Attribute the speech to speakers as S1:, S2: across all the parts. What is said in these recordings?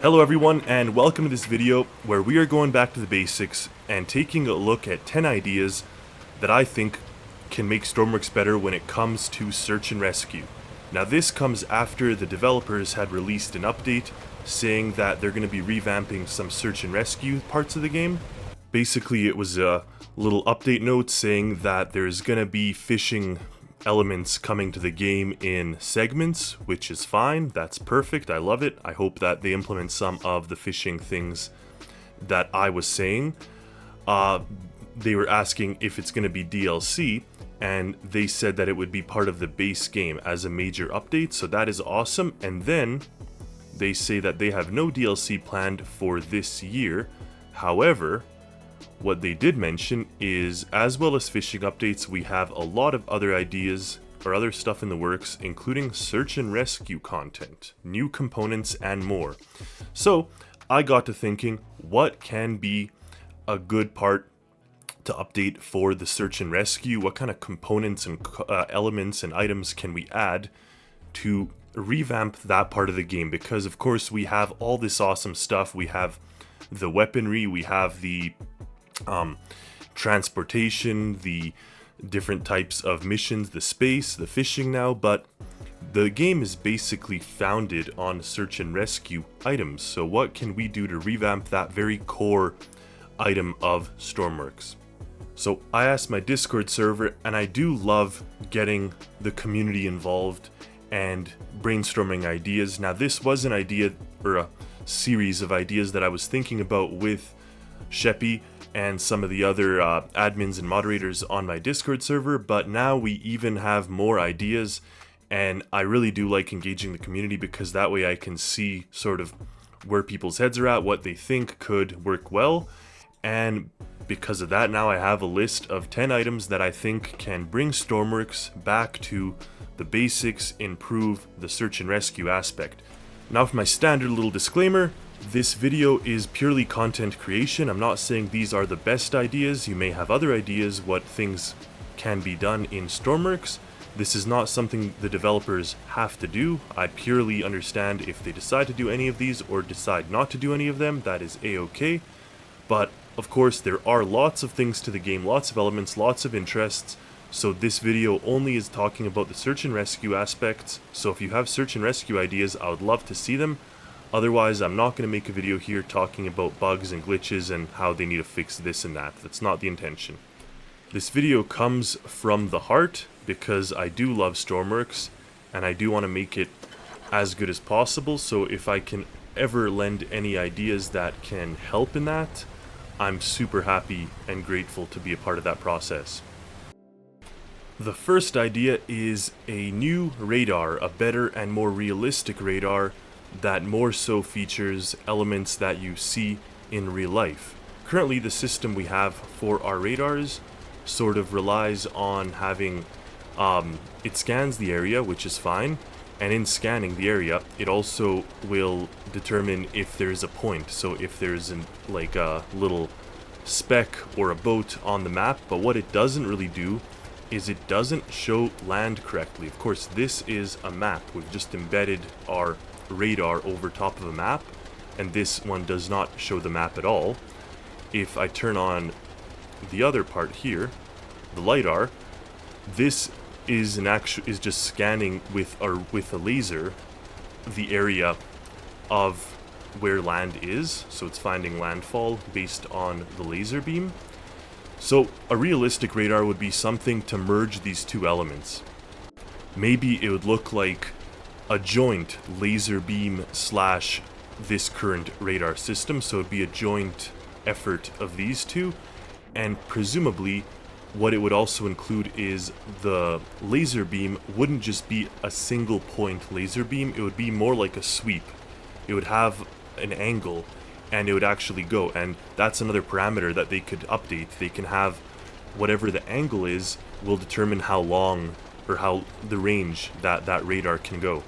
S1: Hello everyone, and welcome to this video where we are going back to the basics and taking a look at 10 ideas that I think can make Stormworks better when it comes to search and rescue. Now this comes after the developers had released an update saying that they're going to be revamping some search and rescue parts of the game. Basically it was a little update note saying that there's going to be fishing elements coming to the game in segments, which is fine. That's perfect. I love it. I hope that they implement some of the fishing things that I was saying. They were asking if it's going to be DLC, and they said that it would be part of the base game as a major update, so that is awesome. And then they say that they have no DLC planned for this year. However, what they did mention is, as well as fishing updates, we have a lot of other ideas or other stuff in the works, including search and rescue content, new components, and more. So I got to thinking, what can be a good part to update for the search and rescue? What kind of components and elements and items can we add to revamp that part of the game? Because of course we have all this awesome stuff. We have the weaponry, we have the transportation, the different types of missions, the space, the fishing now, but the game is basically founded on search and rescue items. So what can we do to revamp that very core item of Stormworks? So I asked my Discord server, and I do love getting the community involved and brainstorming ideas. Now this was an idea, or a series of ideas that I was thinking about with Sheppy and some of the other admins and moderators on my Discord server, but now we even have more ideas, and I really do like engaging the community because that way I can see sort of where people's heads are at, what they think could work well, and because of that now I have a list of 10 items that I think can bring Stormworks back to the basics, improve the search and rescue aspect. Now for my standard little disclaimer, this video is purely content creation. I'm not saying these are the best ideas. You may have other ideas what things can be done in Stormworks. This is not something the developers have to do. I purely understand if they decide to do any of these or decide not to do any of them, that is a-okay. But of course there are lots of things to the game, lots of elements, lots of interests. So this video only is talking about the search and rescue aspects. So if you have search and rescue ideas, I would love to see them. Otherwise, I'm not going to make a video here talking about bugs and glitches and how they need to fix this and that. That's not the intention. This video comes from the heart because I do love Stormworks and I do want to make it as good as possible. So if I can ever lend any ideas that can help in that, I'm super happy and grateful to be a part of that process. The first idea is a new radar, a better and more realistic radar that more so features elements that you see in real life. Currently the system we have for our radars sort of relies on having, it scans the area, which is fine, and in scanning the area it also will determine if there's a point. So if there's like a little speck or a boat on the map, but what it doesn't really do is it doesn't show land correctly. Of course this is a map, we've just embedded our radar over top of a map, and this one does not show the map at all. If I turn on the other part here, the LiDAR, this is just scanning with a laser the area of where land is, so it's finding landfall based on the laser beam. So a realistic radar would be something to merge these two elements. Maybe it would look like a joint laser beam slash this current radar system, so it'd be a joint effort of these two, and presumably what it would also include is the laser beam wouldn't just be a single point laser beam, it would be more like a sweep. It would have an angle and it would actually go, and that's another parameter that they could update. They can have whatever the angle is will determine how long or how the range that radar can go.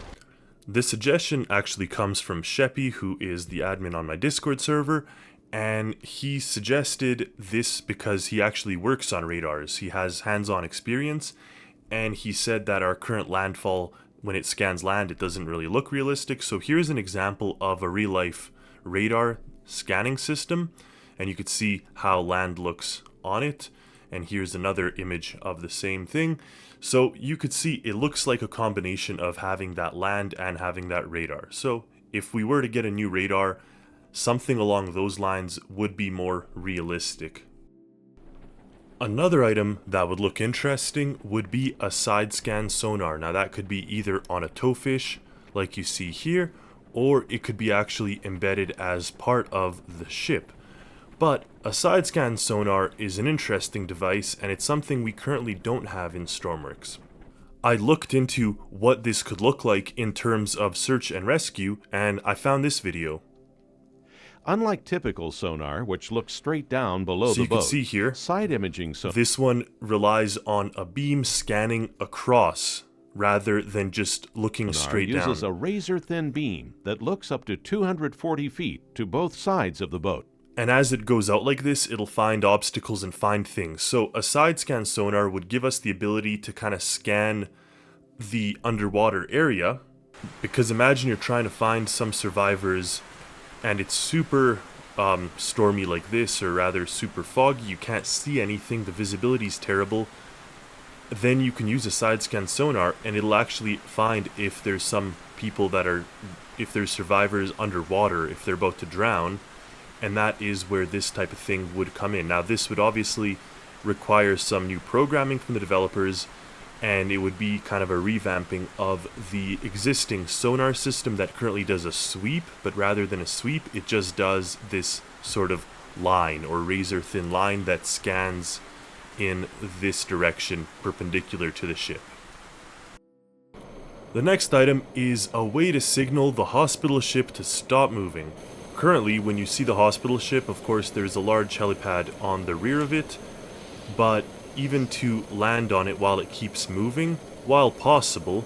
S1: This suggestion actually comes from Sheppy, who is the admin on my Discord server, and he suggested this because he actually works on radars. He has hands-on experience, and he said that our current landfall, when it scans land, it doesn't really look realistic. So here's an example of a real-life radar scanning system, and you could see how land looks on it. And here's another image of the same thing. So you could see it looks like a combination of having that land and having that radar. So if we were to get a new radar, something along those lines would be more realistic. Another item that would look interesting would be a Sidescan Sonar. Now that could be either on a towfish, like you see here, or it could be actually embedded as part of the ship. But a Sidescan Sonar is an interesting device, and it's something we currently don't have in Stormworks. I looked into what this could look like in terms of search and rescue, and I found this video.
S2: Unlike typical sonar, which looks straight down below
S1: So
S2: the
S1: you can
S2: boat,
S1: see here,
S2: side imaging sonar.
S1: This one relies on a beam scanning across rather than just looking straight down.
S2: Uses a razor-thin beam that looks up to 240 feet to both sides of the boat.
S1: And as it goes out like this, it'll find obstacles and find things. So a side scan sonar would give us the ability to kind of scan the underwater area, because imagine you're trying to find some survivors and it's super stormy like this, or rather super foggy, you can't see anything, the visibility's terrible. Then you can use a side scan sonar and it'll actually find if there's some people that are, if there's survivors underwater, if they're about to drown, and that is where this type of thing would come in. Now this would obviously require some new programming from the developers, and it would be kind of a revamping of the existing sonar system that currently does a sweep, but rather than a sweep, it just does this sort of line or razor thin line that scans in this direction perpendicular to the ship. The next item is a way to signal the hospital ship to stop moving. Currently, when you see the hospital ship, of course there's a large helipad on the rear of it, but even to land on it while it keeps moving, while possible,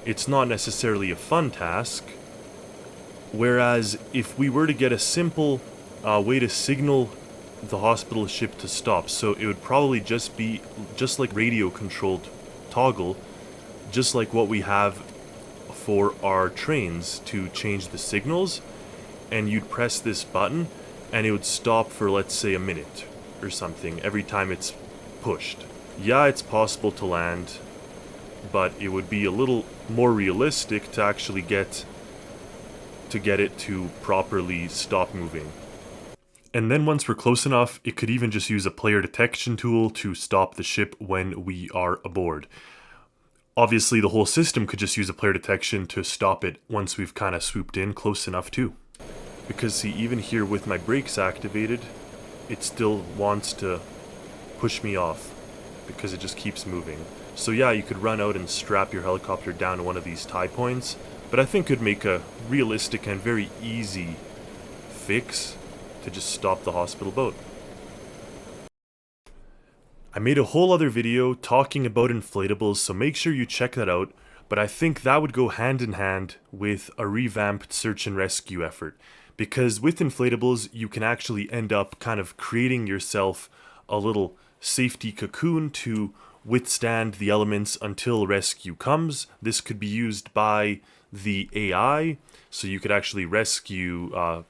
S1: it's not necessarily a fun task. Whereas if we were to get a simple way to signal the hospital ship to stop, so it would probably just be just like radio controlled toggle, just like what we have for our trains to change the signals, and you'd press this button and it would stop for, let's say, a minute or something every time it's pushed. Yeah, it's possible to land, but it would be a little more realistic to actually get it to properly stop moving. And then once we're close enough, it could even just use a player detection tool to stop the ship when we are aboard. Obviously, the whole system could just use a player detection to stop it once we've kind of swooped in close enough too. Because see, even here with my brakes activated, it still wants to push me off because it just keeps moving. So yeah, you could run out and strap your helicopter down to one of these tie points, but I think could make a realistic and very easy fix to just stop the hospital boat. I made a whole other video talking about inflatables, so make sure you check that out, but I think that would go hand in hand with a revamped search and rescue effort, because with inflatables you can actually end up kind of creating yourself a little safety cocoon to withstand the elements until rescue comes. This could be used by the AI, so you could actually rescue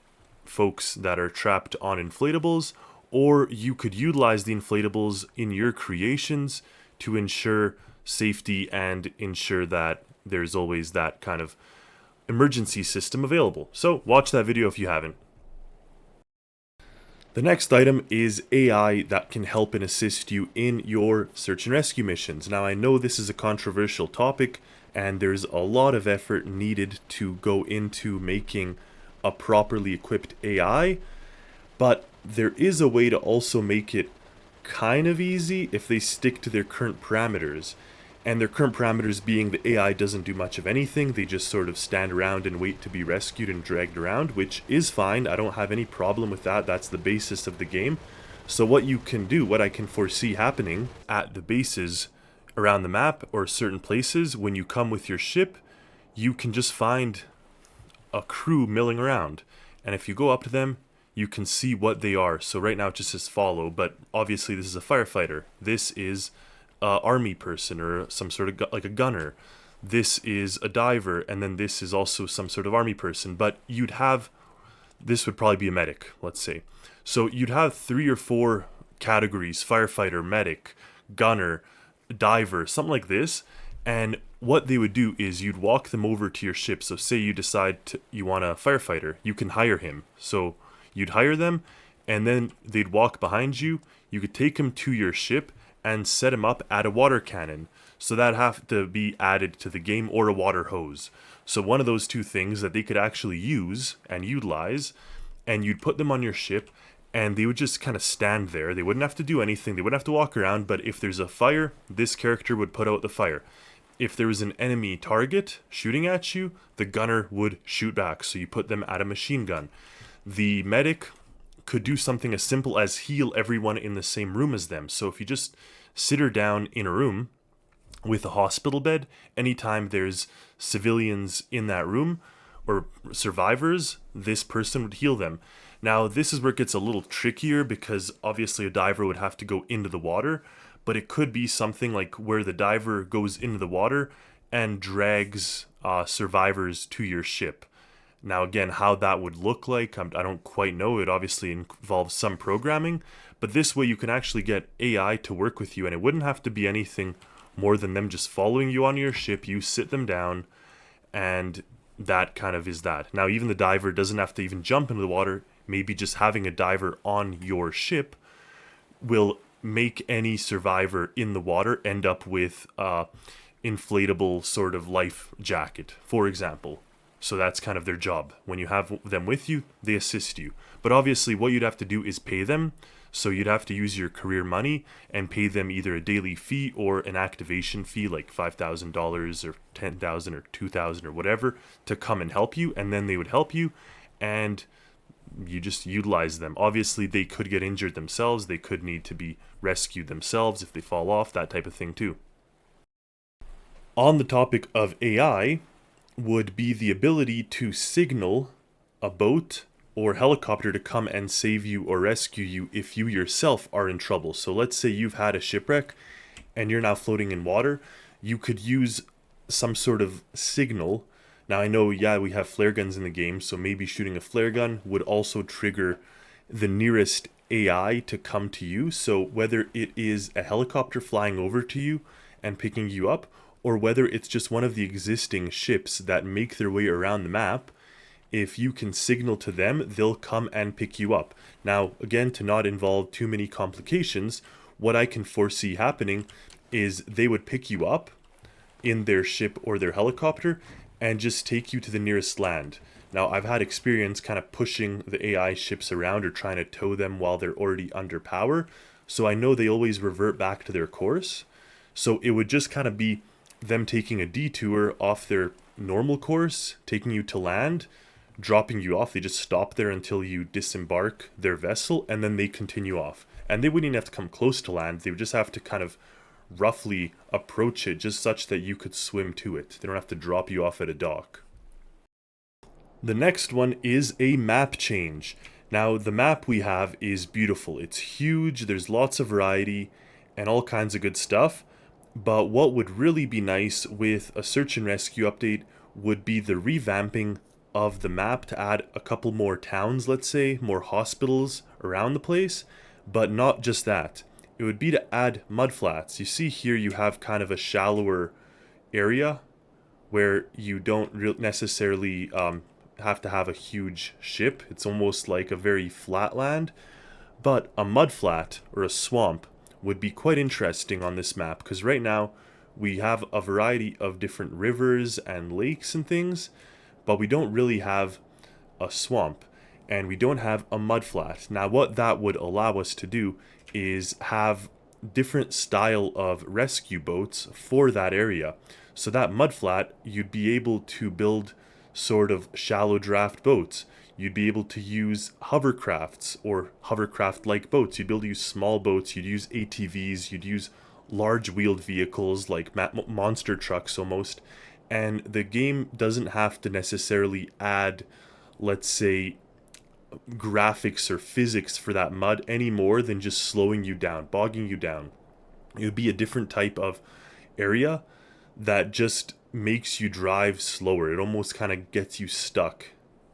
S1: folks that are trapped on inflatables, or you could utilize the inflatables in your creations to ensure safety and ensure that there's always that kind of emergency system available. So watch that video if you haven't. The next item is AI that can help and assist you in your search and rescue missions. Now I know this is a controversial topic and there's a lot of effort needed to go into making a properly equipped AI, but there is a way to also make it kind of easy if they stick to their current parameters. And their current parameters being the AI doesn't do much of anything, they just sort of stand around and wait to be rescued and dragged around, which is fine, I don't have any problem with that, that's the basis of the game. So what you can do, what I can foresee happening at the bases around the map or certain places, when you come with your ship, you can just find a crew milling around. And if you go up to them, you can see what they are. So right now it just says follow, but obviously this is a firefighter. This is army person or some sort of like a gunner. This is a diver, and then this is also some sort of army person. But you'd have this would probably be a medic, let's say. So you'd have 3 or 4 categories: firefighter, medic, gunner, diver, something like this. And what they would do is you'd walk them over to your ship. So say you decide you want a firefighter, you can hire him. So you'd hire them, and then they'd walk behind you. You could take him to your ship and set him up at a water cannon. So that'd have to be added to the game, or a water hose. So one of those two things that they could actually use and utilize, and you'd put them on your ship, and they would just kind of stand there. They wouldn't have to do anything. They wouldn't have to walk around, but if there's a fire, this character would put out the fire. If there was an enemy target shooting at you, the gunner would shoot back, so you put them at a machine gun. The medic could do something as simple as heal everyone in the same room as them. So if you just sit her down in a room with a hospital bed, anytime there's civilians in that room or survivors, this person would heal them. Now, this is where it gets a little trickier, because obviously a diver would have to go into the water, but it could be something like where the diver goes into the water and drags survivors to your ship. Now, again, how that would look like, I don't quite know. It obviously involves some programming, but this way you can actually get AI to work with you, and it wouldn't have to be anything more than them just following you on your ship. You sit them down, and that kind of is that. Now, even the diver doesn't have to even jump into the water. Maybe just having a diver on your ship will make any survivor in the water end up with a inflatable sort of life jacket, for example. So that's kind of their job. When you have them with you, they assist you. But obviously what you'd have to do is pay them. So you'd have to use your career money and pay them either a daily fee or an activation fee, like $5,000 or $10,000 or $2,000 or whatever, to come and help you. And then they would help you, and you just utilize them. Obviously they could get injured themselves. They could need to be rescued themselves if they fall off, that type of thing too. On the topic of AI would be the ability to signal a boat or helicopter to come and save you or rescue you if you yourself are in trouble. So let's say you've had a shipwreck and you're now floating in water. You could use some sort of signal. Now, I know, yeah, we have flare guns in the game, so maybe shooting a flare gun would also trigger the nearest AI to come to you. So whether it is a helicopter flying over to you and picking you up, or whether it's just one of the existing ships that make their way around the map, if you can signal to them, they'll come and pick you up. Now, again, to not involve too many complications, what I can foresee happening is they would pick you up in their ship or their helicopter and just take you to the nearest land. Now, I've had experience kind of pushing the AI ships around or trying to tow them while they're already under power, so I know they always revert back to their course. So it would just kind of be them taking a detour off their normal course, taking you to land, dropping you off. They just stop there until you disembark their vessel, and then they continue off. And they wouldn't even have to come close to land. They would just have to kind of roughly approach it, just such that you could swim to it. They don't have to drop you off at a dock. The next one is a map change. Now, the map we have is beautiful. It's huge, there's lots of variety, and all kinds of good stuff. But what would really be nice with a search and rescue update would be the revamping of the map to add a couple more towns, let's say, more hospitals around the place. But not just that. It would be to add mudflats. You see here you have kind of a shallower area where you don't necessarily have to have a huge ship. It's almost like a very flat land. But a mudflat or a swamp would be quite interesting on this map, because right now we have a variety of different rivers and lakes and things, but we don't really have a swamp and we don't have a mudflat. Now, what that would allow us to do is have different style of rescue boats for that area. So that mudflat, you'd be able to build sort of shallow draft boats. You'd be able to use hovercrafts or hovercraft-like boats. You'd be able to use small boats. You'd use ATVs. You'd use large wheeled vehicles like monster trucks almost. And the game doesn't have to necessarily add, let's say, graphics or physics for that mud any more than just slowing you down, bogging you down. It would be a different type of area that just makes you drive slower. It almost kind of gets you stuck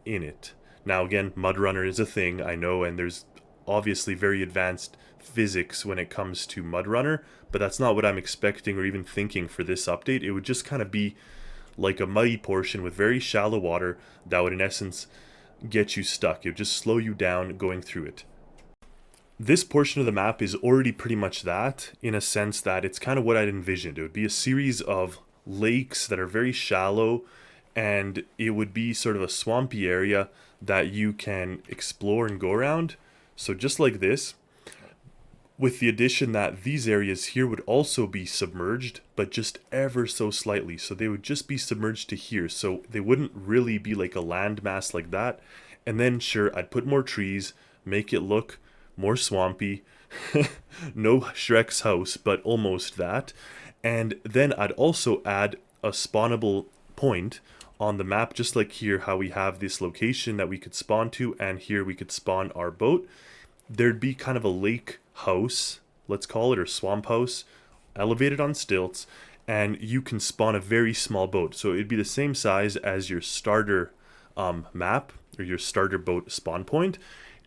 S1: in it. Now again, Mudrunner is a thing, I know, and there's obviously very advanced physics when it comes to Mudrunner, but that's not what I'm expecting or even thinking for this update. It would just kind of be like a muddy portion with very shallow water that would in essence get you stuck. It would just slow you down going through it. This portion of the map is already pretty much that, in a sense that it's kind of what I'd envisioned. It would be a series of lakes that are very shallow, and it would be sort of a swampy area that you can explore and go around. So just like this, with the addition that these areas here would also be submerged, but just ever so slightly. So they would just be submerged to here. So they wouldn't really be like a landmass like that. And then sure, I'd put more trees, make it look more swampy. No Shrek's house, but almost that. And then I'd also add a spawnable point on the map, just like here, how we have this location that we could spawn to, and here we could spawn our boat. There'd be kind of a lake house, let's call it, or swamp house, elevated on stilts, and you can spawn a very small boat. So it'd be the same size as your starter map, or your starter boat spawn point,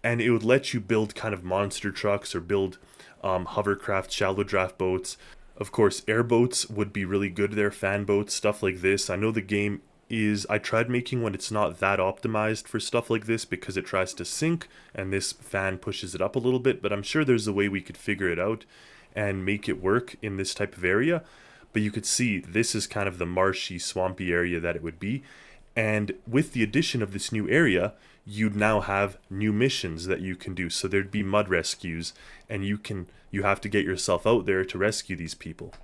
S1: and it would let you build kind of monster trucks or build hovercraft, shallow draft boats. Of course, airboats would be really good there, fan boats, stuff like this. I know the game I tried making one, it's not that optimized for stuff like this because it tries to sink and this fan pushes it up a little bit, but I'm sure there's a way we could figure it out and make it work in this type of area. But you could see this is kind of the marshy, swampy area that it would be. And with the addition of this new area, you'd now have new missions that you can do. So there'd be mud rescues, and you have to get yourself out there to rescue these people.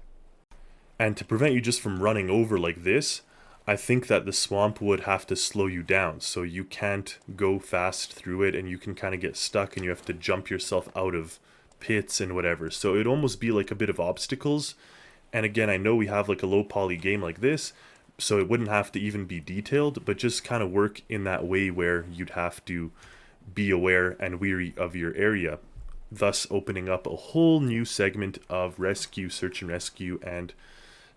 S1: And to prevent you just from running over like this, I think that the swamp would have to slow you down, so you can't go fast through it, and you can kind of get stuck and you have to jump yourself out of pits and whatever. So it'd almost be like a bit of obstacles. And again, I know we have like a low poly game like this, so it wouldn't have to even be detailed, but just kind of work in that way where you'd have to be aware and weary of your area, thus opening up a whole new segment of rescue, search and rescue, and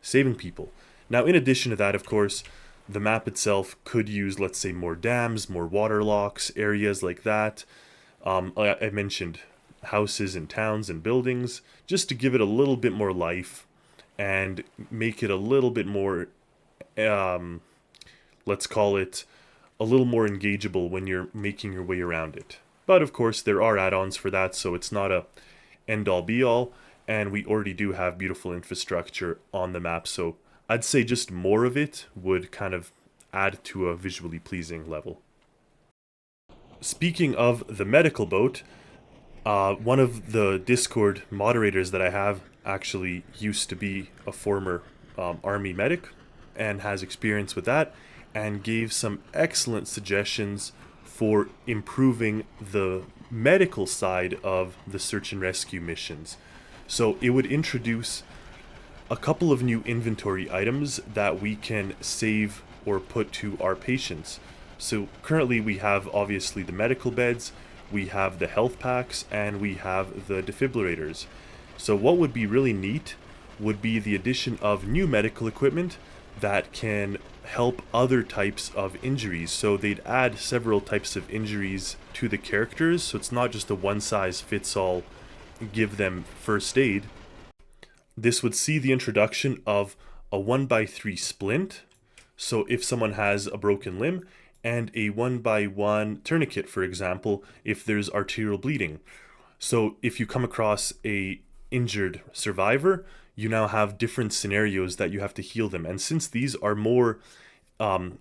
S1: saving people. Now, in addition to that, of course, the map itself could use, let's say, more dams, more water locks, areas like that. I mentioned houses and towns and buildings, just to give it a little bit more life and make it a little bit more, let's call it, a little more engageable when you're making your way around it. But, of course, there are add-ons for that, so it's not a end-all be-all, and we already do have beautiful infrastructure on the map, so I'd say just more of it would kind of add to a visually pleasing level. Speaking of the medical boat, one of the Discord moderators that I have actually used to be a former army medic and has experience with that, and gave some excellent suggestions for improving the medical side of the search and rescue missions. So it would introduce a couple of new inventory items that we can save or put to our patients. So currently we have obviously the medical beds, we have the health packs, and we have the defibrillators. So what would be really neat would be the addition of new medical equipment that can help other types of injuries. So they'd add several types of injuries to the characters, so it's not just a one-size-fits-all give them first aid. This would see the introduction of a 1x3 splint, so if someone has a broken limb, and a 1x1 tourniquet, for example, if there's arterial bleeding. So if you come across a injured survivor, you now have different scenarios that you have to heal them. And since these are more advanced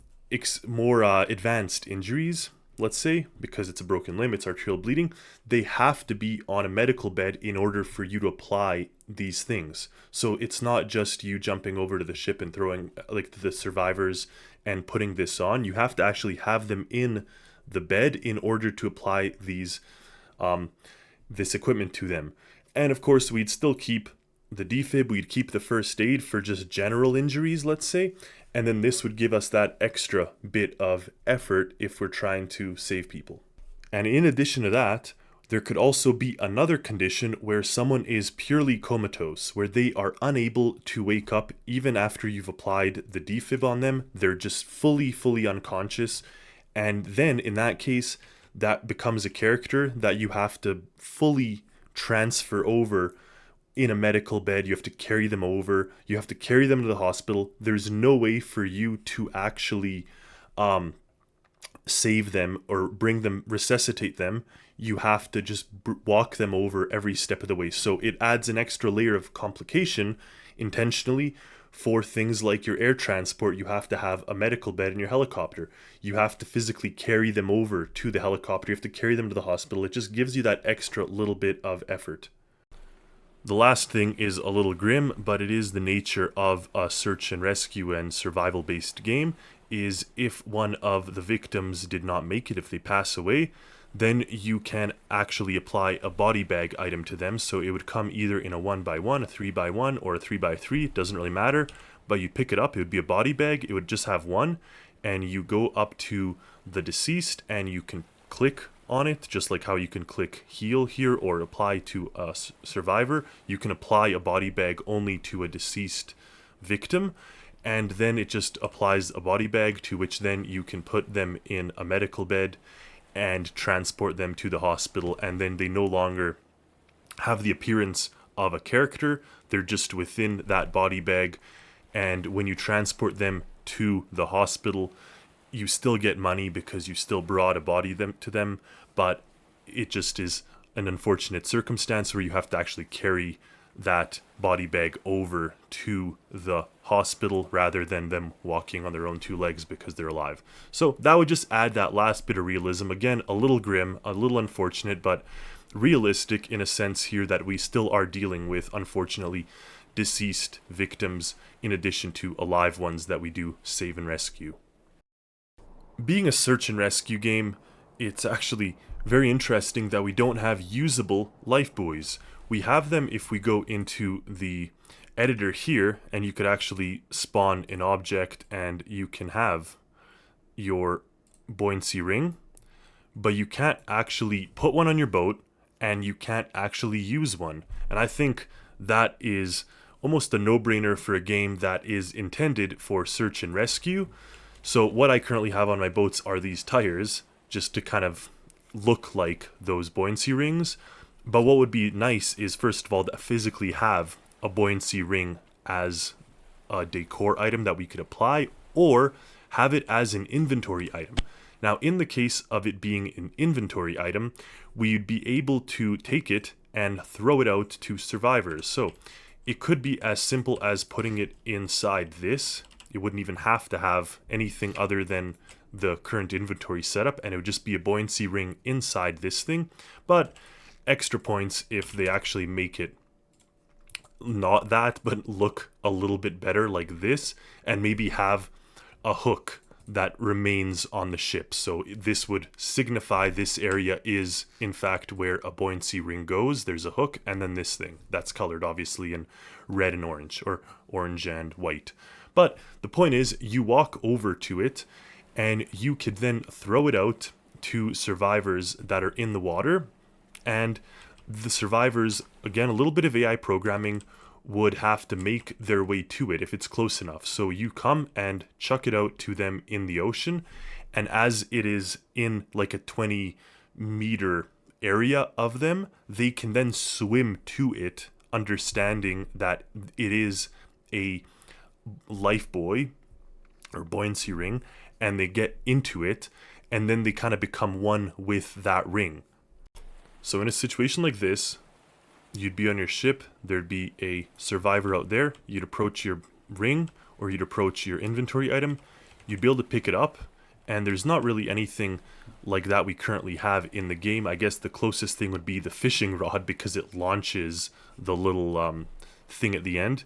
S1: injuries, let's say, because it's a broken limb, it's arterial bleeding, they have to be on a medical bed in order for you to apply these things. So it's not just you jumping over to the ship and throwing like the survivors and putting this on. You have to actually have them in the bed in order to apply these this equipment to them. And of course, we'd still keep the defib, we'd keep the first aid for just general injuries, let's say, and then this would give us that extra bit of effort if we're trying to save people. And in addition to that, there could also be another condition where someone is purely comatose, where they are unable to wake up even after you've applied the defib on them. They're just fully unconscious, And then in that case, that becomes a character that you have to fully transfer over in a medical bed. You have to carry them over. You have to carry them to the hospital. There's no way for you to actually save them or bring them, resuscitate them. You have to just walk them over every step of the way. So it adds an extra layer of complication intentionally. For things like your air transport, you have to have a medical bed in your helicopter. You have to physically carry them over to the helicopter. You have to carry them to the hospital. It just gives you that extra little bit of effort. The last thing is a little grim, but it is the nature of a search and rescue and survival based game, is if one of the victims did not make it, if they pass away, then you can actually apply a body bag item to them. So it would come either in a 1x1, a 3x1, or a 3x3. It doesn't really matter, but you pick it up. It would be a body bag. It would just have one, and you go up to the deceased and you can click on it, just like how you can click heal here or apply to a survivor. You can apply a body bag only to a deceased victim, and then it just applies a body bag, to which then you can put them in a medical bed and transport them to the hospital, and then they no longer have the appearance of a character. They're just within that body bag, and when you transport them to the hospital, you still get money because you still brought a body to them, but it just is an unfortunate circumstance where you have to actually carry that body bag over to the hospital rather than them walking on their own two legs because they're alive. So that would just add that last bit of realism. Again, a little grim, a little unfortunate, but realistic in a sense here that we still are dealing with, unfortunately, deceased victims in addition to alive ones that we do save and rescue. Being a search and rescue game, it's actually very interesting that we don't have usable Lifeboys. We have them if we go into the editor here, and you could actually spawn an object and you can have your buoyancy ring, but you can't actually put one on your boat and you can't actually use one. And I think that is almost a no-brainer for a game that is intended for search and rescue. So what I currently have on my boats are these tires, just to kind of look like those buoyancy rings. But what would be nice is, first of all, to physically have a buoyancy ring as a decor item that we could apply, or have it as an inventory item. Now, in the case of it being an inventory item, we'd be able to take it and throw it out to survivors. So it could be as simple as putting it inside this. It wouldn't even have to have anything other than the current inventory setup, and it would just be a buoyancy ring inside this thing. But extra points if they actually make it not that, but look a little bit better like this, and maybe have a hook that remains on the ship. So this would signify this area is in fact where a buoyancy ring goes. There's a hook, and then this thing that's colored obviously in red and orange, or orange and white. But the point is, you walk over to it and you could then throw it out to survivors that are in the water. And the survivors, again, a little bit of AI programming, would have to make their way to it if it's close enough. So you come and chuck it out to them in the ocean, and as it is in like a 20-meter area of them, they can then swim to it, understanding that it is a life buoy or buoyancy ring, and they get into it, and then they kind of become one with that ring. So in a situation like this, you'd be on your ship, there'd be a survivor out there, you'd approach your ring, or you'd approach your inventory item, you'd be able to pick it up, and there's not really anything like that we currently have in the game. I guess the closest thing would be the fishing rod, because it launches the little thing at the end,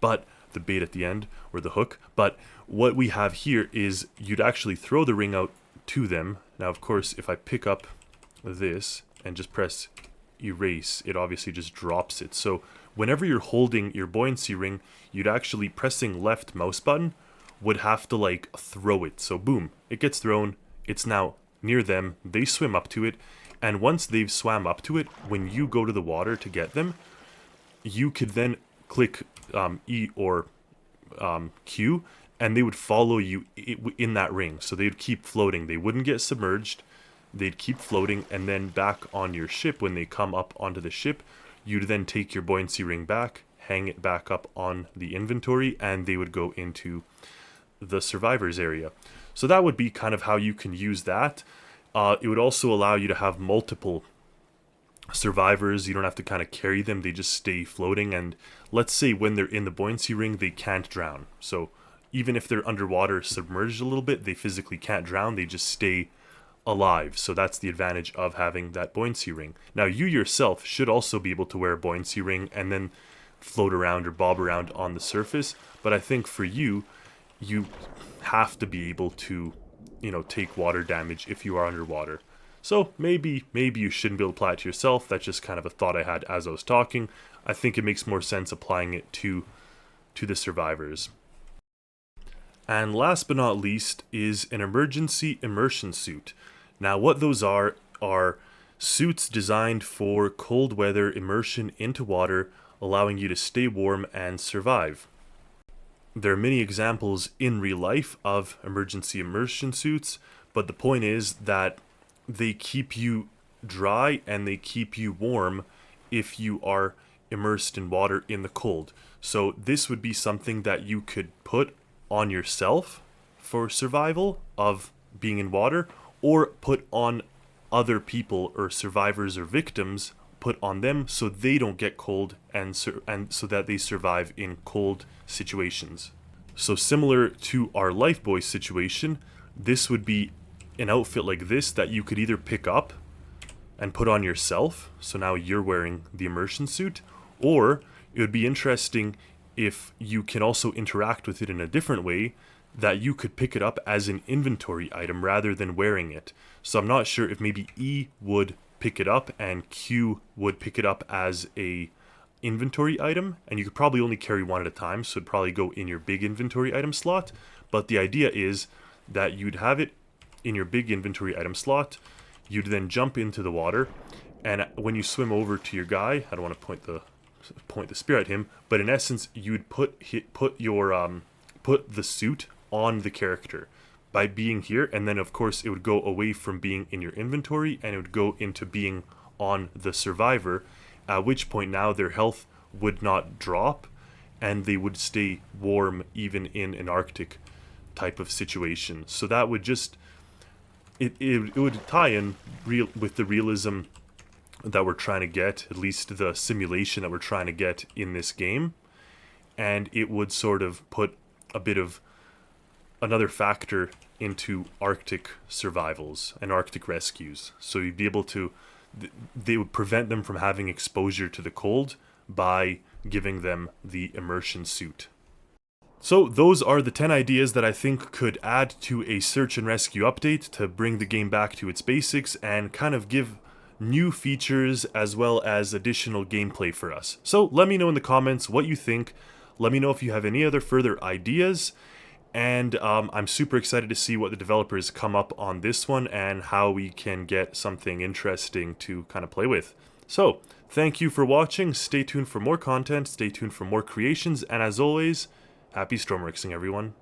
S1: but the bait at the end, or the hook. But what we have here is you'd actually throw the ring out to them. Now, of course, if I pick up this and just press erase, it obviously just drops it. So whenever you're holding your buoyancy ring, you'd actually, pressing left mouse button, would have to like throw it. So boom, it gets thrown, it's now near them, they swim up to it, and once they've swam up to it, when you go to the water to get them, you could then click E or Q, and they would follow you in that ring. So they'd keep floating. They wouldn't get submerged. They'd keep floating, and then back on your ship, when they come up onto the ship, you'd then take your buoyancy ring back, hang it back up on the inventory, and they would go into the survivors area. So that would be kind of how you can use that. It would also allow you to have multiple survivors. You don't have to kind of carry them. They just stay floating, and let's say when they're in the buoyancy ring, they can't drown. So even if they're underwater submerged a little bit, they physically can't drown. They just stay alive. So that's the advantage of having that buoyancy ring. Now you yourself should also be able to wear a buoyancy ring and then float around or bob around on the surface, but I think for you have to be able to, you know, take water damage if you are underwater. So maybe you shouldn't be able to apply it to yourself. That's just kind of a thought I had as I was talking. I think it makes more sense applying it to the survivors. And last but not least is an emergency immersion suit. Now what those are suits designed for cold weather immersion into water, allowing you to stay warm and survive. There are many examples in real life of emergency immersion suits, but the point is that they keep you dry and they keep you warm if you are immersed in water in the cold. So this would be something that you could put on yourself for survival of being in water, or put on other people or survivors or victims, put on them so they don't get cold and so that they survive in cold situations. So similar to our Lifeboys situation, this would be an outfit like this that you could either pick up and put on yourself, so now you're wearing the immersion suit, or it would be interesting if you can also interact with it in a different way, that you could pick it up as an inventory item rather than wearing it. So I'm not sure if maybe E would pick it up and Q would pick it up as a inventory item, and you could probably only carry one at a time, so it'd probably go in your big inventory item slot. But the idea is that you'd have it in your big inventory item slot, you'd then jump into the water, and when you swim over to your guy, I don't want to point the spear at him, but in essence you'd put the suit on the character by being here, and then of course it would go away from being in your inventory and it would go into being on the survivor, at which point now their health would not drop and they would stay warm even in an Arctic type of situation. So that would just it would tie in with the realism that we're trying to get, at least the simulation that we're trying to get in this game, and it would sort of put a bit of another factor into Arctic survivals and Arctic rescues. So you'd be able to, they would prevent them from having exposure to the cold by giving them the immersion suit. So those are the 10 ideas that I think could add to a search and rescue update to bring the game back to its basics and kind of give new features as well as additional gameplay for us. So let me know in the comments what you think. Let me know if you have any other further ideas. And I'm super excited to see what the developers come up on this one and how we can get something interesting to kind of play with. So thank you for watching. Stay tuned for more content. Stay tuned for more creations. And as always, happy Stormworksing, everyone.